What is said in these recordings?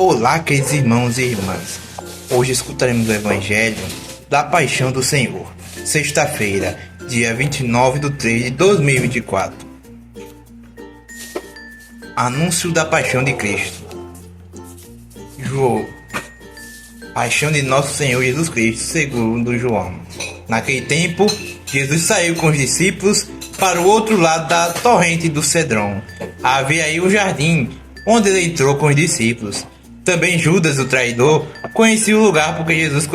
Olá, queridos irmãos e irmãs. Hoje escutaremos o Evangelho da Paixão do Senhor, sexta-feira, dia 29/3/2024. Anúncio da Paixão de Cristo. João. Paixão de Nosso Senhor Jesus Cristo, segundo João. Naquele tempo, Jesus saiu com os discípulos para o outro lado da torrente do Cedrão. Havia aí um jardim, onde ele entrou com os discípulos. Também Judas, o traidor, conhecia o lugar porque Jesus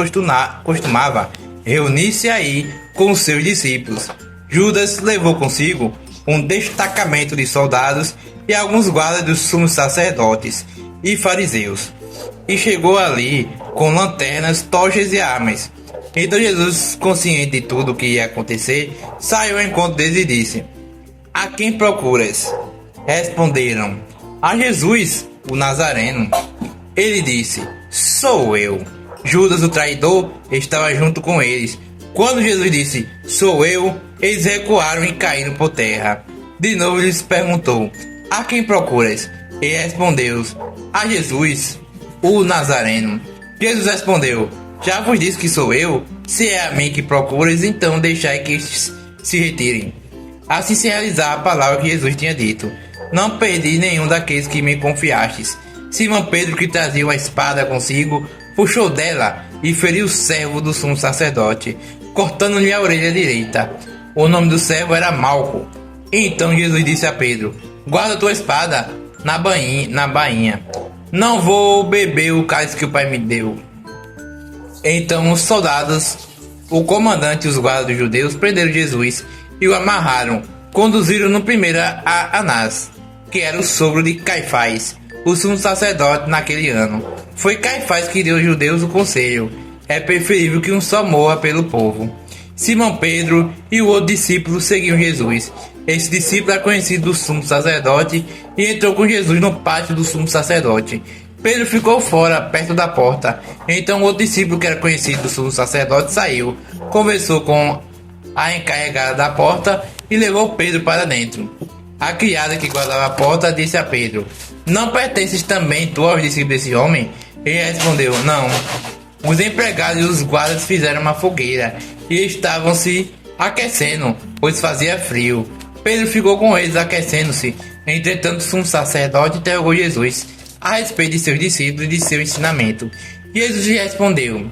costumava reunir-se aí com os seus discípulos. Judas levou consigo um destacamento de soldados e alguns guardas dos sumos sacerdotes e fariseus, e chegou ali com lanternas, tochas e armas. Então Jesus, consciente de tudo o que ia acontecer, saiu ao encontro deles e disse: "A quem procuras?" Responderam: "A Jesus, o Nazareno." Ele disse: "Sou eu." Judas, o traidor, estava junto com eles. Quando Jesus disse: "Sou eu", eles recuaram e caíram por terra. De novo lhes perguntou: "A quem procuras?" E respondeu: "A Jesus, o Nazareno." Jesus respondeu: "Já vos disse que sou eu. Se é a mim que procuras, então deixai que estes se retirem." Assim se realizava a palavra que Jesus tinha dito: "Não perdi nenhum daqueles que me confiastes." Simão Pedro, que trazia uma espada consigo, puxou dela e feriu o servo do sumo sacerdote, cortando-lhe a orelha direita. O nome do servo era Malco. Então Jesus disse a Pedro: "Guarda tua espada na bainha. Não vou beber o cálice que o Pai me deu." Então os soldados, o comandante e os guardas dos judeus prenderam Jesus e o amarraram. Conduziram-no primeiro a Anás, que era o sogro de Caifás, o sumo sacerdote naquele ano. Foi Caifás que deu aos judeus o conselho: é preferível que um só morra pelo povo. Simão Pedro e o outro discípulo seguiam Jesus. Esse discípulo era conhecido do sumo sacerdote e entrou com Jesus no pátio do sumo sacerdote. Pedro ficou fora, perto da porta. Então o outro discípulo, que era conhecido do sumo sacerdote, saiu, conversou com a encarregada da porta e levou Pedro para dentro. A criada que guardava a porta disse a Pedro: "Não pertences também tu aos discípulos desse homem?" Ele respondeu: "Não." Os empregados e os guardas fizeram uma fogueira e estavam se aquecendo, pois fazia frio. Pedro ficou com eles aquecendo-se. Entretanto, o sumo sacerdote interrogou Jesus a respeito de seus discípulos e de seu ensinamento. Jesus lhe respondeu: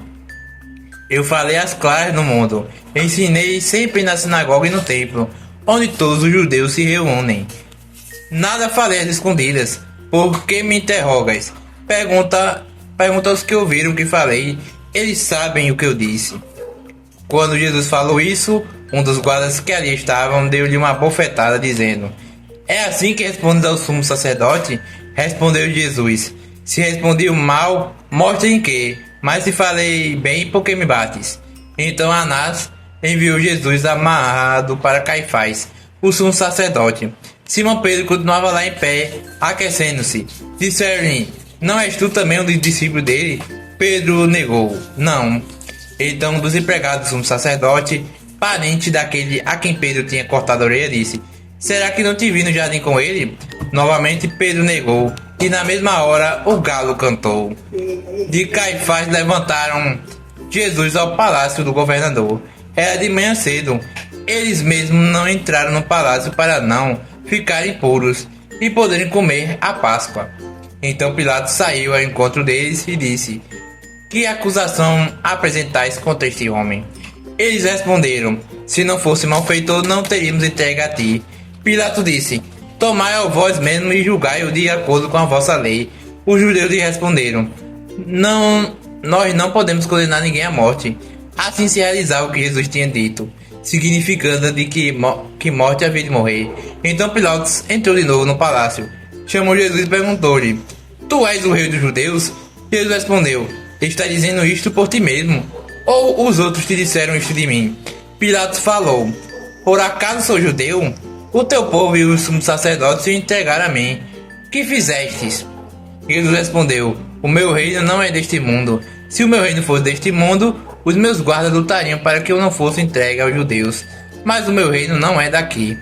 "Eu falei às claras no mundo. Ensinei sempre na sinagoga e no templo, onde todos os judeus se reúnem. Nada falei às escondidas. Por que me interrogas? Pergunta aos que ouviram o que falei. Eles sabem o que eu disse." Quando Jesus falou isso, um dos guardas que ali estavam deu-lhe uma bofetada, dizendo: "É assim que respondes ao sumo sacerdote?" Respondeu Jesus: "Se respondi o mal, mostra em quê? Mas se falei bem, por que me bates?" Então Anás enviou Jesus amarrado para Caifás, o sumo sacerdote. Simão Pedro continuava lá em pé, aquecendo-se. Disseram-lhe: "Não és tu também um dos discípulos dele?" Pedro negou: "Não." Então um dos empregados do sumo sacerdote, parente daquele a quem Pedro tinha cortado a orelha, disse: "Será que não te vi no jardim com ele?" Novamente Pedro negou, e na mesma hora o galo cantou. De Caifás levantaram Jesus ao palácio do governador. Era de manhã cedo. Eles mesmos não entraram no palácio para não ficarem puros e poderem comer a Páscoa. Então Pilatos saiu ao encontro deles e disse: "Que acusação apresentais contra este homem?" Eles responderam: "Se não fosse malfeitor, não teríamos entregue a ti." Pilatos disse: "Tomai ao vós mesmo e julgai-o de acordo com a vossa lei." Os judeus lhe responderam: Nós não podemos condenar ninguém à morte." Assim se realizava o que Jesus tinha dito, significando de que morte havia de morrer. Então Pilatos entrou de novo no palácio, chamou Jesus e perguntou-lhe: "Tu és o rei dos judeus?" Jesus respondeu: "Estás dizendo isto por ti mesmo? Ou os outros te disseram isto de mim?" Pilatos falou: "Por acaso sou judeu? O teu povo e os sumos sacerdotes se entregaram a mim. Que fizestes?" Jesus respondeu: "O meu reino não é deste mundo. Se o meu reino fosse deste mundo, os meus guardas lutariam para que eu não fosse entregue aos judeus. Mas o meu reino não é daqui."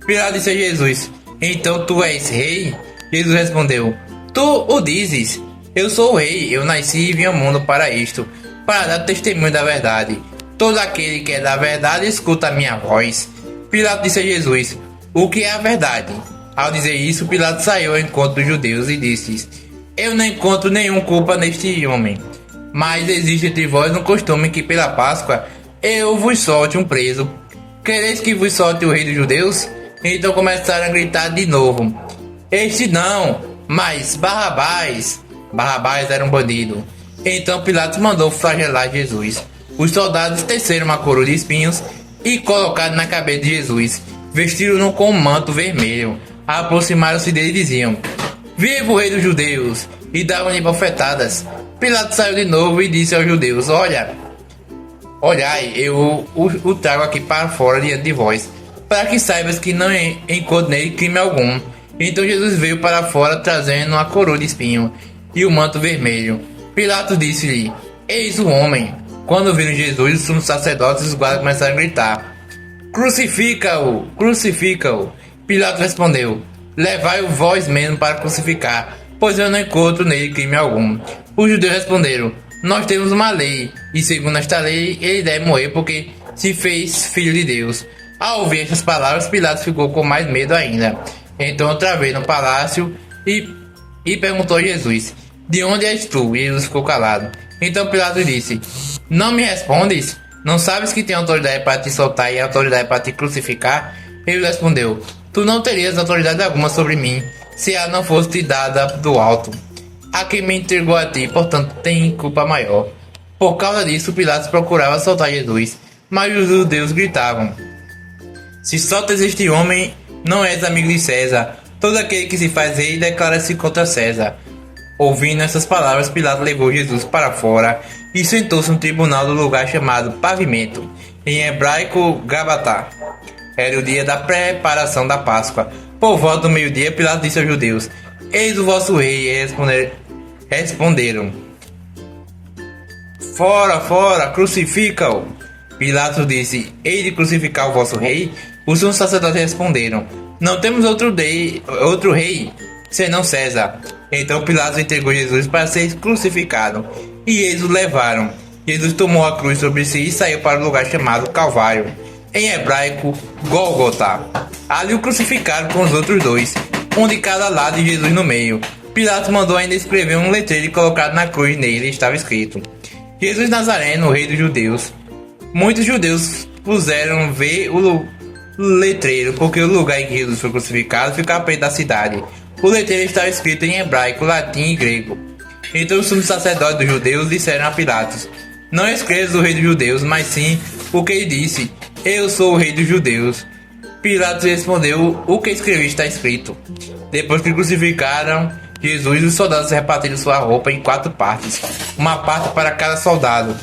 Pilatos disse a Jesus: "Então tu és rei?" Jesus respondeu: "Tu o dizes." Eu sou o rei, eu nasci e vim ao mundo para isto, para dar testemunho da verdade. Todo aquele que é da verdade escuta a minha voz. Pilatos disse a Jesus: o que é a verdade? Ao dizer isso, Pilatos saiu ao encontro dos judeus e disse: eu não encontro nenhuma culpa neste homem. Mas existe entre vós um costume que pela Páscoa eu vos solte um preso. Quereis que vos solte o rei dos judeus? Então começaram a gritar de novo: este não, mas Barrabás. Barrabás era um bandido. Então Pilatos mandou flagelar Jesus. Os soldados teceram uma coroa de espinhos e colocaram na cabeça de Jesus. Vestiram-no com um manto vermelho. Aproximaram-se dele e diziam: viva o rei dos judeus! E davam-lhe bofetadas. Pilatos saiu de novo e disse aos judeus: olhai, eu o trago aqui para fora diante de vós, para que saibas que não encontro nele crime algum. Então Jesus veio para fora trazendo uma coroa de espinho e o manto vermelho. Pilatos disse-lhe: eis o homem. Quando viram Jesus, os sumos sacerdotes e os guardas começaram a gritar: crucifica-o! Crucifica-o! Pilatos respondeu: levai-o vós mesmo para crucificar, pois eu não encontro nele crime algum. Os judeus responderam: nós temos uma lei, e segundo esta lei ele deve morrer porque se fez filho de Deus. Ao ouvir estas palavras, Pilatos ficou com mais medo ainda. Então outra vez no palácio e perguntou a Jesus: de onde és tu? E Jesus ficou calado. Então Pilatos disse: não me respondes? Não sabes que tenho autoridade para te soltar e autoridade para te crucificar? Ele respondeu: tu não terias autoridade alguma sobre mim, se ela não fosse te dada do alto. A quem me entregou a ti, portanto, tem culpa maior. Por causa disso, Pilatos procurava soltar Jesus, mas os judeus gritavam: se soltas este homem, não és amigo de César. Todo aquele que se faz rei declara-se contra César. Ouvindo essas palavras, Pilatos levou Jesus para fora e sentou-se no tribunal do lugar chamado Pavimento, em hebraico Gabatá. Era o dia da preparação da Páscoa. Por volta do meio-dia, Pilatos disse aos judeus: eis o vosso rei. E responderam: fora, fora, crucifica-o. Pilatos disse: hei de crucificar o vosso rei? Os sumos sacerdotes responderam: não temos outro rei, senão César. Então Pilatos entregou Jesus para ser crucificado, e eles o levaram. Jesus tomou a cruz sobre si e saiu para o lugar chamado Calvário, em hebraico Gólgota. Ali o crucificaram com os outros dois, um de cada lado e Jesus no meio. Pilatos mandou ainda escrever um letreiro e colocado na cruz. Nele estava escrito: Jesus Nazareno, rei dos judeus. Muitos judeus puseram ver o letreiro, porque o lugar em que Jesus foi crucificado ficava perto da cidade. O letreiro estava escrito em hebraico, latim e grego. Então os sumos sacerdotes dos judeus disseram a Pilatos: não escrevas o rei dos judeus, mas sim o que ele disse: eu sou o rei dos judeus. Pilatos respondeu: o que escrevi está escrito. Depois que crucificaram Jesus, os soldados repartiram sua roupa em 4 partes, uma parte para cada soldado.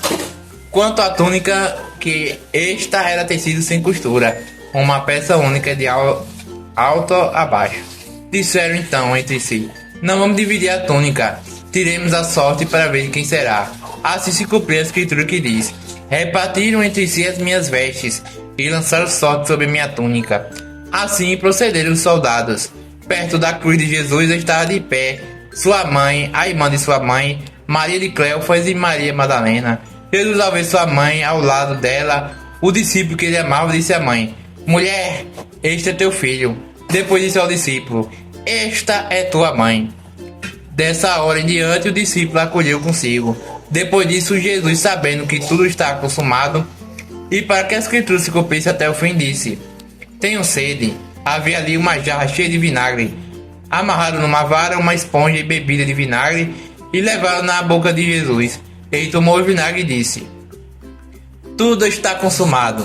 Quanto à túnica, que esta era tecido sem costura, uma peça única de alto a baixo. Disseram então entre si: não vamos dividir a túnica, tiremos a sorte para ver quem será. Assim se cumpriu a escritura que diz: repartiram entre si as minhas vestes e lançaram sorte sobre minha túnica. Assim procederam os soldados. Perto da cruz de Jesus estava de pé sua mãe, a irmã de sua mãe, Maria de Cleofas e Maria Madalena. Jesus, ao ver sua mãe ao lado dela, o discípulo que ele amava disse à mãe: mulher, este é teu filho. Depois disse ao discípulo: esta é tua mãe. Dessa hora em diante o discípulo a acolheu consigo. Depois disso, Jesus, sabendo que tudo estava consumado, e para que a escritura se cumprisse até o fim, disse: tenho sede. Havia ali uma jarra cheia de vinagre. Amarraram numa vara uma esponja e bebida de vinagre e levaram na boca de Jesus. Ele tomou o vinagre e disse: tudo está consumado.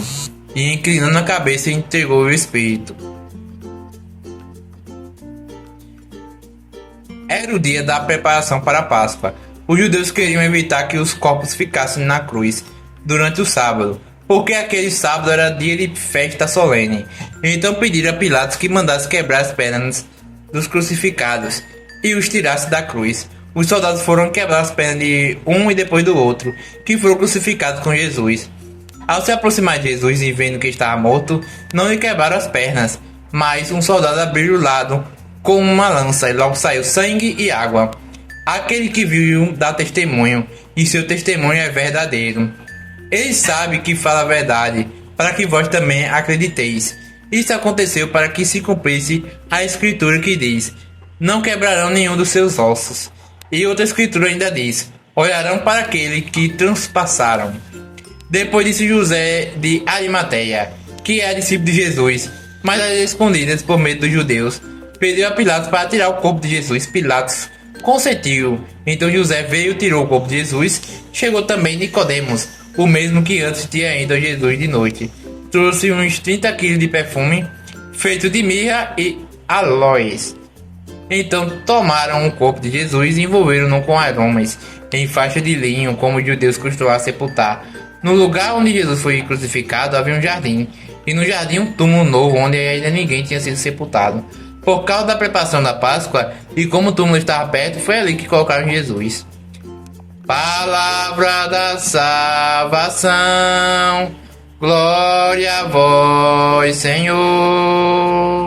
E inclinando a cabeça entregou o espírito. Era o dia da preparação para a Páscoa. Os judeus queriam evitar que os corpos ficassem na cruz durante o sábado, porque aquele sábado era dia de festa solene. Então pediram a Pilatos que mandasse quebrar as pernas dos crucificados e os tirasse da cruz. Os soldados foram quebrar as pernas de um e depois do outro, que foram crucificados com Jesus. Ao se aproximar de Jesus e vendo que estava morto, não lhe quebraram as pernas, mas um soldado abriu o lado com uma lança e logo saiu sangue e água. Aquele que viu dá testemunho, e seu testemunho é verdadeiro. Ele sabe que fala a verdade, para que vós também acrediteis. Isso aconteceu para que se cumprisse a escritura que diz: não quebrarão nenhum dos seus ossos. E outra escritura ainda diz: olharão para aquele que transpassaram. Depois disse José de Arimateia, que é discípulo de Jesus, mas às escondidas por medo dos judeus, pediu a Pilatos para tirar o corpo de Jesus. Pilatos consentiu. Então José veio e tirou o corpo de Jesus. Chegou também Nicodemos, o mesmo que antes tinha ido a Jesus de noite. Trouxe uns 30 quilos de perfume, feito de mirra e aloes. Então tomaram o corpo de Jesus e envolveram-no com aromas, em faixa de linho, como os judeus costumavam sepultar. No lugar onde Jesus foi crucificado havia um jardim, e no jardim um túmulo novo, onde ainda ninguém tinha sido sepultado. Por causa da preparação da Páscoa, e como o túmulo estava perto, foi ali que colocaram Jesus. Palavra da salvação, glória a vós, Senhor.